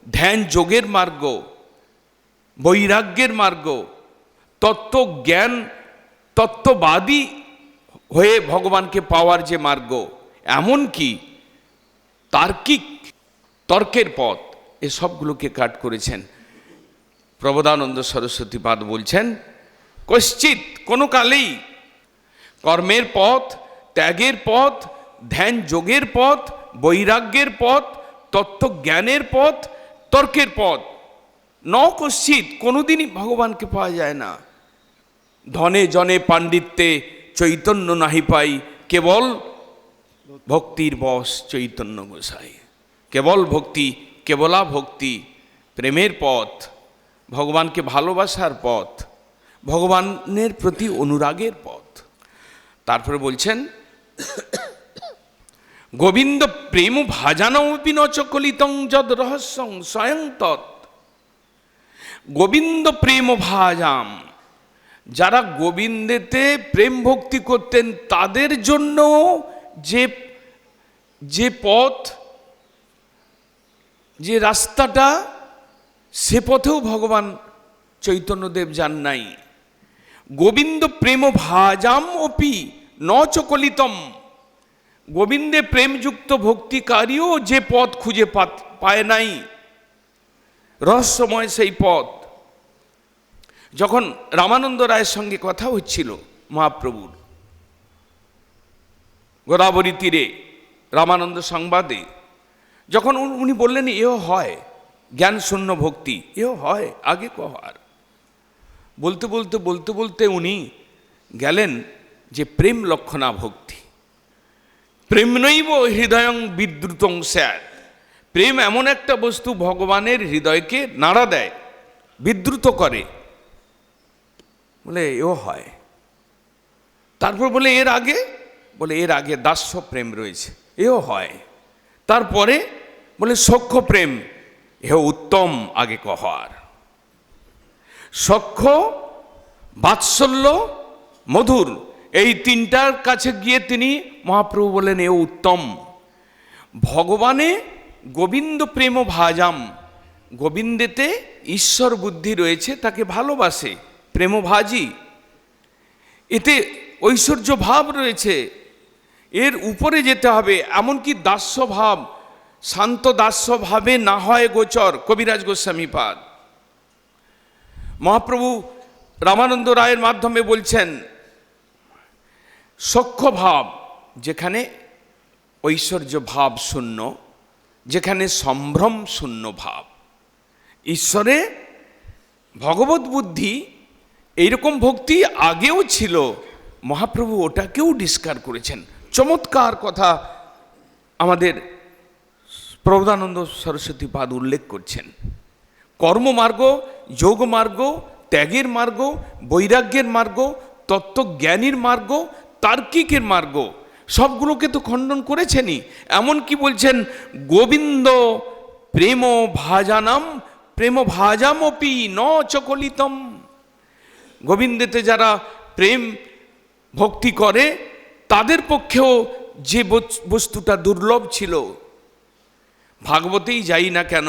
[SPEAKER 1] ধ্যান যোগের মার্গ, বৈরাগ্যের মার্গ, তত্ত্বজ্ঞান, তত্ত্ববাদী হয়ে ভগবানকে পাওয়ার যে মার্গ, এমনকি তার্কিক তর্কের পথ, এসবগুলোকে কাট করেছেন। প্রবোধানন্দ সরস্বতীপাদ বলছেন, কশ্চিৎ কোনো কালেই কর্মের পথ, ত্যাগের পথ, ধ্যান যোগের পথ, বৈরাগ্যের পথ, তত্ত্বজ্ঞানের পথ, তর্কের পথ ন কশ্চিৎ, কোনোদিনই ভগবানকে পাওয়া যায় না। ধনে জনে পাণ্ডিত্যে চৈতন্য নাহি পাই, কেবল ভক্তির বশ চৈতন্য গোসাই। কেবল ভক্তি, কেবলা ভক্তি, প্রেমের পথ, ভগবানকে ভালোবাসার পথ, ভগবানের প্রতি অনুরাগের পথ। তারপরে বলছেন, গোবিন্দ প্রেম ভাজানমপি ন চকলিতং যদ রহস্যং স্বয়ং তৎ। গোবিন্দ প্রেম ভাজাম, যারা গোবিন্দেতে প্রেম ভক্তি করতেন তাদের জন্য যে পথ, যে রাস্তাটা, সে পথেও ভগবান চৈতন্যদেব যান নাই। গোবিন্দ প্রেম ভাজাম অপি ন চকলিতম, গোবিন্দে প্রেমযুক্ত ভক্তিকারীও যে পথ খুঁজে পায় নাই, রহস্যময় সেই পথ। যখন রামানন্দ রায়ের সঙ্গে কথা হচ্ছিল মহাপ্রভুর, গোদাবরী তীরে রামানন্দ সংবাদে, যখন উনি বললেন এও হয় জ্ঞান শূন্য ভক্তি, এও হয় আগে কহার, বলতে বলতে বলতে বলতে উনি গেলেন যে প্রেম লক্ষণা ভক্তি। প্রেম নৈব হৃদয়ং বিদ্রুতং স্যাৎ, প্রেম এমন একটা বস্তু ভগবানের হৃদয়কে নাড়া দেয়, বিদ্রুত করে, বলে এও হয়। তারপর বলে এর আগে, বলে এর আগে দাস্য প্রেম রয়েছে, এও হয়। তারপরে বলে সখ্য প্রেম, এও উত্তম আগে কহার। সখ্য, বাৎসল্য, মধুর, এই তিনটার কাছে গিয়ে তিনি মহাপ্রভু বলেন এও উত্তম। ভগবানে গোবিন্দ প্রেম ভাজাম, গোবিন্দেতে ঈশ্বর বুদ্ধি রয়েছে, তাকে ভালোবাসে, প্রেমভাজি, এতে ঐশ্বর্য ভাব রয়েছে, এর উপরে যেতে হবে। এমনকি দাস্য ভাব, শান্ত দাস্য ভাবে না হয় গোচর, কবিরাজ গোস্বামীপাদ। মহাপ্রভু রামানন্দ রায়ের মাধ্যমে বলছেন, সখ্য ভাব, যেখানে ঐশ্বর্য ভাব শূন্য, যেখানে সম্ভ্রম শূন্য ভাব, ঈশ্বরে ভগবত বুদ্ধি, এইরকম ভক্তি আগেও ছিল, মহাপ্রভু ওটাকেও ডিসকার করেছেন। চমৎকার কথা আমাদের প্রবোধানন্দ সরস্বতীপাদ উল্লেখ করছেন। কর্মমার্গ, যোগমার্গ, ত্যাগের মার্গ, বৈরাগ্যের মার্গ, তত্ত্বজ্ঞানীর মার্গ, তার্কিকের মার্গ, সবগুলোকে তো খণ্ডন করেছেনই। এমনকি বলছেন গোবিন্দ প্রেম ভাজানাম, প্রেম ভাজামপি ন চকলিতম, গোবিন্দেতে যারা প্রেম ভক্তি করে তাদের পক্ষেও যে বস্তুটা দুর্লভ ছিল। ভাগবতেই যাই না কেন,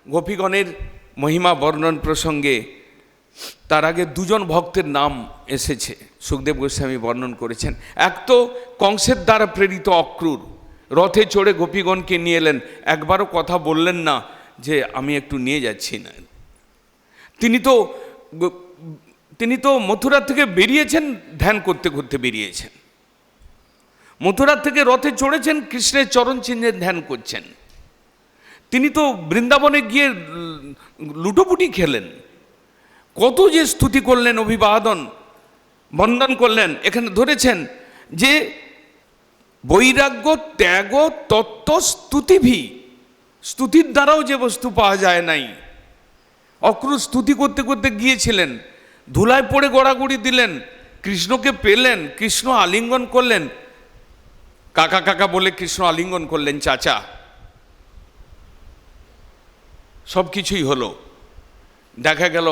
[SPEAKER 1] গোপীগণের মহিমা বর্ণন প্রসঙ্গে তার আগে দুজন ভক্তের নাম এসেছে, সুখদেব গোস্বামী বর্ণন করেছেন। এক তো কংসের দ্বারা প্রেরিত অক্রূর, রথে চড়ে গোপীগণকে নিয়ে এলেন, একবারও কথা বললেন না যে আমি একটু নিয়ে যাচ্ছি না। তিনি তো মথুরা থেকে বেরিয়েছেন, ধ্যান করতে করতে বেরিয়েছেন, মথুরা থেকে রথে চড়েছেন, কৃষ্ণের চরণ চিহ্নের ধ্যান করছেন। তিনি তো বৃন্দাবনে গিয়ে লুটোপুটি খেলেন, কত যে স্তুতি করলেন, অভিবাদন বন্দন করলেন। এখানে ধরেছেন যে বৈরাগ্য, ত্যাগ, তত্ত্ব, স্তুতিভি, স্তুতির দ্বারাও যে বস্তু পাওয়া যায় নাই। অক্রূর স্তুতি করতে করতে গিয়েছিলেন, ধুলায় পড়ে গড়াগড়ি দিলেন, কৃষ্ণকে পেলেন, কৃষ্ণ আলিঙ্গন করলেন, কাকা কাকা বলে কৃষ্ণ আলিঙ্গন করলেন, চাচা। সব কিছুই হলো। দেখা গেল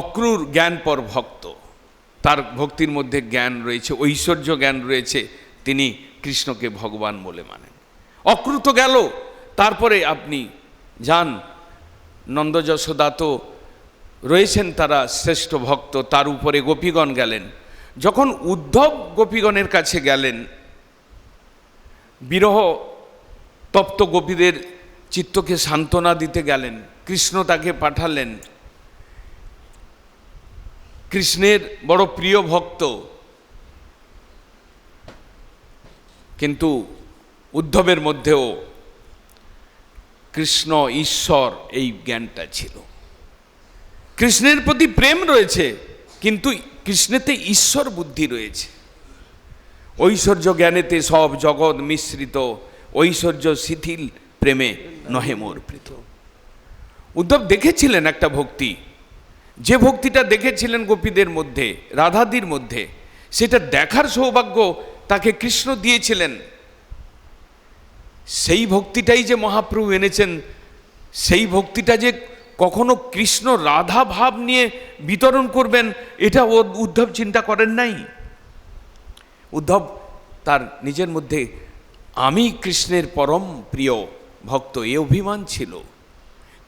[SPEAKER 1] অক্রূর জ্ঞানপর ভক্ত, তার ভক্তির মধ্যে জ্ঞান রয়েছে, ঐশ্বর্য জ্ঞান রয়েছে, তিনি কৃষ্ণকে ভগবান বলে মানেন। অক্রূর তো গেল, তারপরে আপনি যান, নন্দ যশোদা তো রয়েছেন, তারা শ্রেষ্ঠ ভক্ত, তার উপরে গোপীগণ গেলেন। যখন উদ্ধব গোপীগণের কাছে গেলেন, বিরহ তপ্ত গোপীদের চিত্তকে সান্ত্বনা দিতে গেলেন, কৃষ্ণ তাকে পাঠালেন। কৃষ্ণের বড় প্রিয় ভক্ত, কিন্তু উদ্ধবের মধ্যেও কৃষ্ণ ঈশ্বর এই জ্ঞানটা ছিল। কৃষ্ণের প্রতি প্রেম রয়েছে, কিন্তু কৃষ্ণেতে ঈশ্বর বুদ্ধি রয়েছে। ঐশ্বর্য জ্ঞানেতে সব জগৎ মিশ্রিত, ঐশ্বর্য শিথিল প্রেমে নহে মোর প্রীত। উদ্ধব দেখেছিলেন একটা ভক্তি, যে ভক্তিটা দেখেছিলেন গোপীদের মধ্যে, রাধাদির মধ্যে, সেটা দেখার সৌভাগ্য তাকে কৃষ্ণ দিয়েছিলেন। সেই ভক্তিটাই যে মহাপ্রভু এনেছেন, সেই ভক্তিটা যে কখনো কৃষ্ণ রাধা ভাব নিয়ে বিতরণ করবেন, এটা উদ্ধব চিন্তা করেন নাই। উদ্ধব তার নিজের মধ্যে আমি কৃষ্ণের পরম প্রিয় ভক্ত, এ অভিমান ছিল।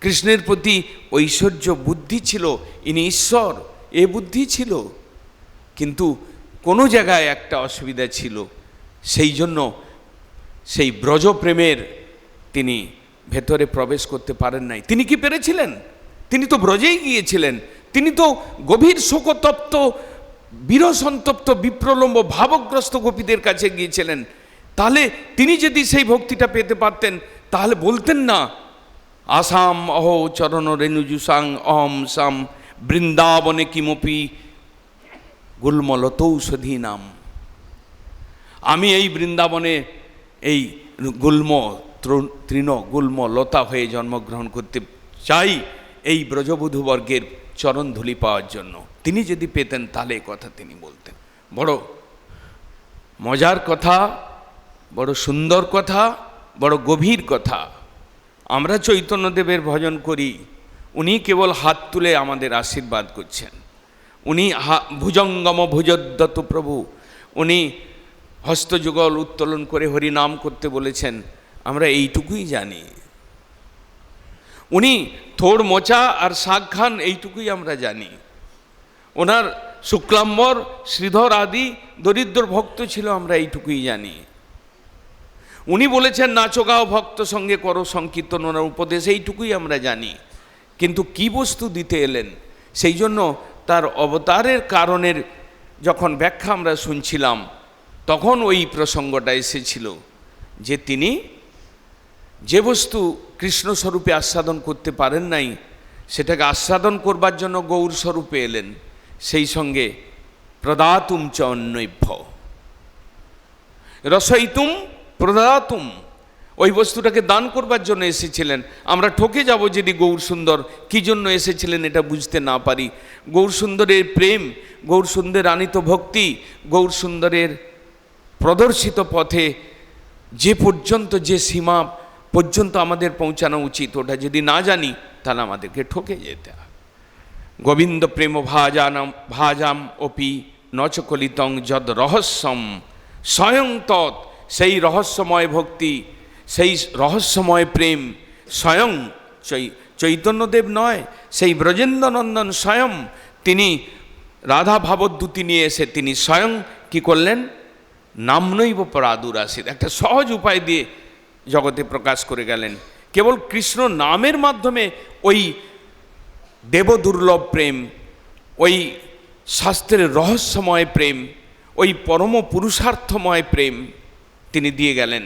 [SPEAKER 1] কৃষ্ণের প্রতি ঐশ্বর্য বুদ্ধি ছিল, ইনি ঈশ্বর, এ বুদ্ধি ছিল। কিন্তু কোনো জায়গায় একটা অসুবিধা ছিল, সেই জন্য সেই ব্রজপ্রেমের তিনি ভেতরে প্রবেশ করতে পারেন নাই। তিনি কি পেরেছিলেন? তিনি তো ব্রজেই গিয়েছিলেন, তিনি তো গভীর শোকতপ্ত বীরসন্তপ্ত বিপ্রলম্ব ভাবগ্রস্ত গোপীদের কাছে গিয়েছিলেন। তাহলে তিনি যদি সেই ভক্তিটা পেতে পারতেন, তাহলে বলতেন না আসাম অহো চরণ রেণুজুসাং অহম সাম বৃন্দাবনে কিমপি গুল্মলতৌষধি নাম। আমি এই বৃন্দাবনে এই গুল্ম তৃণ গুল্ম লতা হয়ে জন্মগ্রহণ করতে চাই, এই ব্রজবধূবর্গের চরণ ধুলি পাওয়ার জন্য। তিনি যদি পেতেন তাহলে এই কথা তিনি বলতেন। বড় মজার কথা, বড় সুন্দর কথা, বড় গভীর কথা। আমরা চৈতন্যদেবের ভজন করি, উনি কেবল হাত তুলে আমাদের আশীর্বাদ করছেন। উনি ভুজঙ্গম ভুজোদ্যত প্রভু, উনি হস্তযুগল উত্তোলন করে হরিনাম করতে বলেছেন, আমরা এইটুকুই জানি। উনি থোড় মোচা আর শাক খান, এইটুকুই আমরা জানি। ওনার শুক্লাম্বর শ্রীধর আদি দরিদ্র ভক্ত ছিল, আমরা এইটুকুই জানি। উনি বলেছেন নাচো গাও ভক্ত সঙ্গে করো সংকীর্তন, ওনার উপদেশ, এইটুকুই আমরা জানি। কিন্তু কি বস্তু দিতে এলেন, সেই জন্য তার অবতারের কারণের যখন ব্যাখ্যা আমরা শুনছিলাম, তখন ওই প্রসঙ্গটা এসেছিল যে তিনি যে বস্তু কৃষ্ণস্বরূপে আস্বাদন করতে পারেন নাই, সেটাকে আস্বাদন করবার জন্য গৌর স্বরূপে এলেন। সেই সঙ্গে প্রদাতুম চ অন্নৈভ্য রসইতুম প্রদাতুম, ওই বস্তুটাকে দান করবার জন্য এসেছিলেন। আমরা ঠকে যাব যদি গৌর সুন্দর কী জন্য এসেছিলেন এটা বুঝতে না পারি। গৌর সুন্দরের প্রেম, গৌর সুন্দরের আনিত ভক্তি, গৌর সুন্দরের প্রদর্শিত পথে যে পর্যন্ত, যে সীমা পর্যন্ত আমাদের পৌঁছানো উচিত, ওটা যদি না জানি তাহলে আমাদেরকে ঠকে যেতে হয়। গোবিন্দ প্রেম ভাজাম অপি নচকলিতং যদ রহস্যম স্বয়ং তৎ, সেই রহস্যময় ভক্তি, সেই রহস্যময় প্রেম স্বয়ং চৈতন্যদেব নয়, সেই ব্রজেন্দ্রনন্দন স্বয়ং তিনি রাধা ভাবদ্যুতি নিয়ে এসে তিনি স্বয়ং কি করলেন, নামনৈব প্রাদুরাসিত, একটা সহজ উপায় দিয়ে জগতে প্রকাশ করে গেলেন। কেবল কৃষ্ণ নামের মাধ্যমে ওই দেবদুর্লভ প্রেম, ওই শাস্ত্রের রহস্যময় প্রেম, ওই পরম পুরুষার্থময় প্রেম তিনি দিয়ে গেলেন।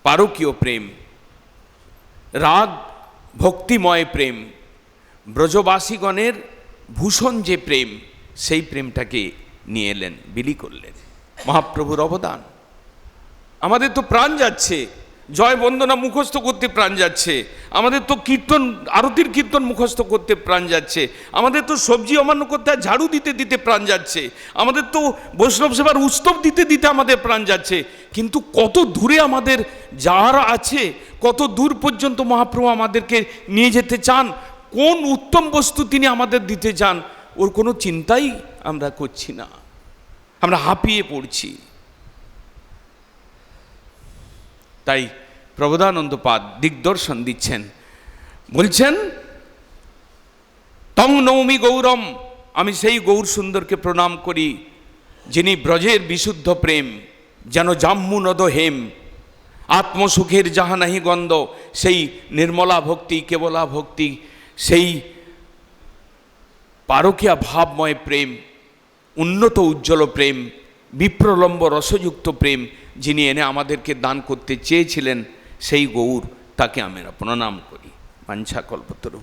[SPEAKER 1] পারকীয় প্রেম, রাগ ভক্তিময় প্রেম, ব্রজবাসীগণের ভূষণ যে প্রেম, সেই প্রেমটাকে নিয়ে এলেন, বিলি করলেন। মহাপ্রভুর অবদান। আমাদের তো প্রাণ যাচ্ছে জয় বন্দনা মুখস্থ করতে প্রাণ যাচ্ছে, আমাদের তো কীর্তন আরতির কীর্তন মুখস্থ করতে প্রাণ যাচ্ছে, আমাদের তো সবজি অমান্য করতে আর ঝাড়ু দিতে দিতে প্রাণ যাচ্ছে, আমাদের তো বৈষ্ণব সেবার উৎসব দিতে দিতে আমাদের প্রাণ যাচ্ছে। কিন্তু কত দূরে আমাদের যারা আছে, কত দূর পর্যন্ত মহাপ্রভু আমাদেরকে নিয়ে যেতে চান, কোন উত্তম বস্তু তিনি আমাদের দিতে চান, ওর কোনো চিন্তাই আমরা করছি না, আমরা হাঁপিয়ে পড়ছি। তাই প্রবোধানন্দ পাদ দিগদর্শন দিচ্ছেন, বলছেন তং নৌমি গৌরম, আমি সেই গৌর সুন্দরকে প্রণাম করি যিনি ব্রজের বিশুদ্ধ প্রেম যেন জাম্মু নদ হেম, আত্মসুখের যাহা নাহি গন্ধ, সেই নির্মলা ভক্তি, কেবলা ভক্তি, সেই পারকিয়া ভাবময় প্রেম, উন্নত উজ্জ্বল প্রেম, বিপ্রলম্ব রসযুক্ত প্রেম যিনি এনে আমাদেরকে দান করতে চেয়েছিলেন, সেই গৌর, তাকে আমরা প্রণাম করি। বাঞ্ছা কল্পতরু।